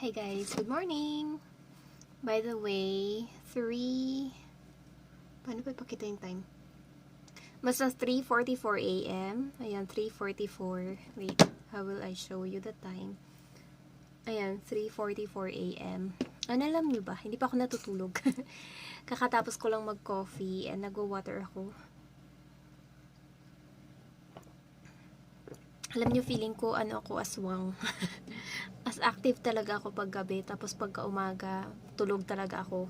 Hi guys, good morning! By the way, paano ba ipakita yung time? Basta 3:44 a.m. Ayan, 3:44. Wait, how will I show you the time? Ayan, 3:44 a.m. Ano, alam niyo ba? Hindi pa ako natutulog. Kakatapos ko lang mag-coffee and nagwa-water ako. Alam niyo, feeling ko ako aswang. As active talaga ako pag gabi, tapos pagka umaga, tulog talaga ako.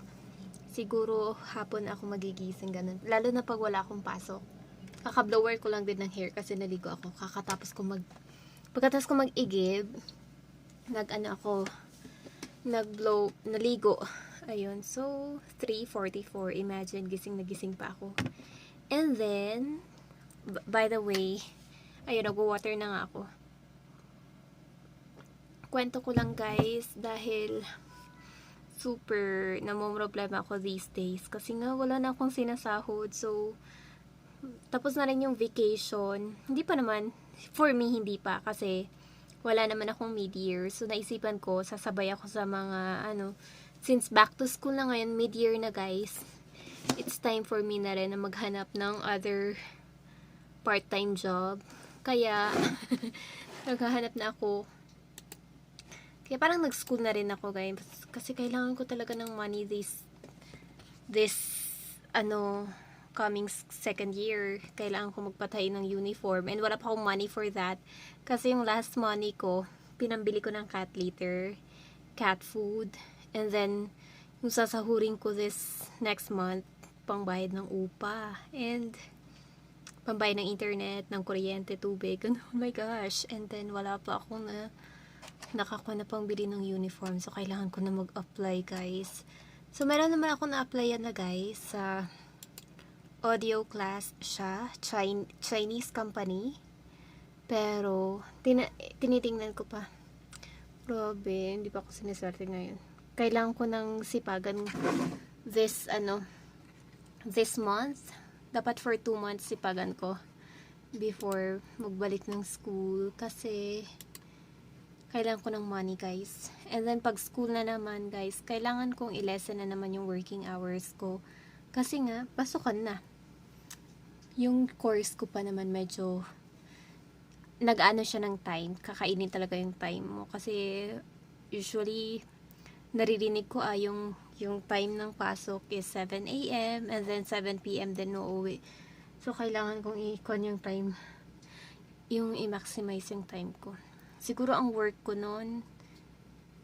Siguro hapon ako magigising, ganun. Lalo na pag wala akong pasok. Kaka-blower ko lang din ng hair kasi naligo ako. Pagkatapos ko mag-igib, naligo. Ayun, so 3:44, imagine, gising na gising pa ako. And then, by the way, ayun, nag-water na nga ako. Kwento ko lang guys, dahil super namomroblema ako these days. Kasi nga wala na akong sinasahod. So, tapos na rin yung vacation. Hindi pa naman, for me hindi pa. Kasi wala naman akong mid-year. So, naisipan ko, sasabay ako sa mga, since back to school na ngayon, mid-year na guys. It's time for me na rin na maghanap ng other part-time job. Kaya, naghahanap na ako. Kaya parang nag-school na rin ako guys. Kasi kailangan ko talaga ng money this coming second year. Kailangan ko magpatay ng uniform. And wala pa akong money for that. Kasi yung last money ko, pinambili ko ng cat litter, cat food. And then, yung sasahurin ko this next month, pangbayad ng upa. And pambayad ng internet, ng kuryente, tubig. Oh my gosh. And then, wala pa akong nakakuha na pang bili ng uniform. So, kailangan ko na mag-apply, guys. So, meron naman ako na-applyan na, guys, sa audio class siya. Chinese company. Pero, tinitingnan ko pa. Grabe, hindi pa ako siniswerte ngayon. Kailangan ko ng sipagan this month. Dapat for 2 months sipagan ko before magbalik ng school kasi kailangan ko ng money guys. And then pag school na naman guys, kailangan kong i-lessen na naman yung working hours ko kasi nga pasukan na. Yung course ko pa naman medyo nag-ano siya ng time, kakainin talaga yung time mo kasi usually naririnig ko yung time ng pasok is 7 a.m. and then 7 p.m. din uuwi. So, kailangan kong i-con yung time. Yung i-maximize yung time ko. Siguro ang work ko noon,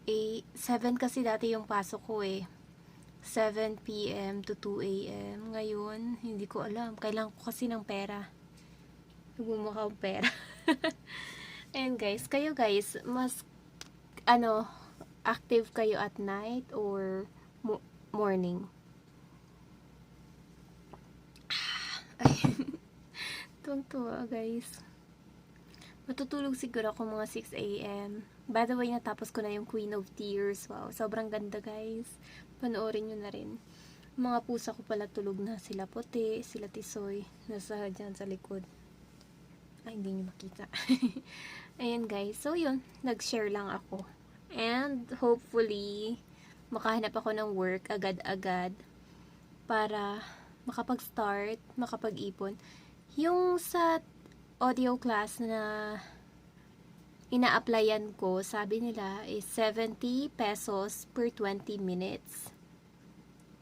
7 kasi dati yung pasok ko 7 p.m. to 2 a.m. Ngayon, hindi ko alam. Kailangan ko kasi ng pera. Nagmumukha akong pera. Ayan guys, kayo guys, mas active kayo at night or morning? Tuwang-tuwa guys. Matutulog siguro ako mga 6 a.m. By the way, natapos ko na yung Queen of Tears. Wow, sobrang ganda guys. Panoorin nyo na rin. Mga pusa ko pala tulog na. Sila Puti, sila Tisoy. Nasa dyan sa likod. Ay, hindi nyo makita. Ayan guys. So yun, nag-share lang ako. And hopefully, makahanap ako ng work agad-agad para makapag-start, makapag-ipon. Yung sa audio class na ina-applyan ko, sabi nila is 70 pesos per 20 minutes.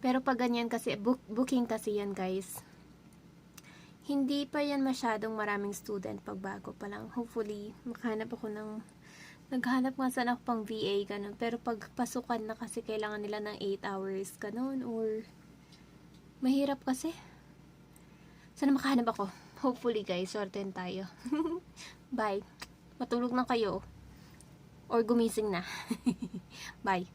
Pero pag ganyan kasi, booking kasi yan guys. Hindi pa yan masyadong maraming student pag bago pa lang. Hopefully, makahanap ako ng naghanap nga sana ako pang VA, ganun. Pero pag pasukan na kasi kailangan nila ng 8 hours, ganun. Or, mahirap kasi. Sana makahanap ako. Hopefully guys, sorten tayo. Bye. Matulog na kayo. Or gumising na. Bye.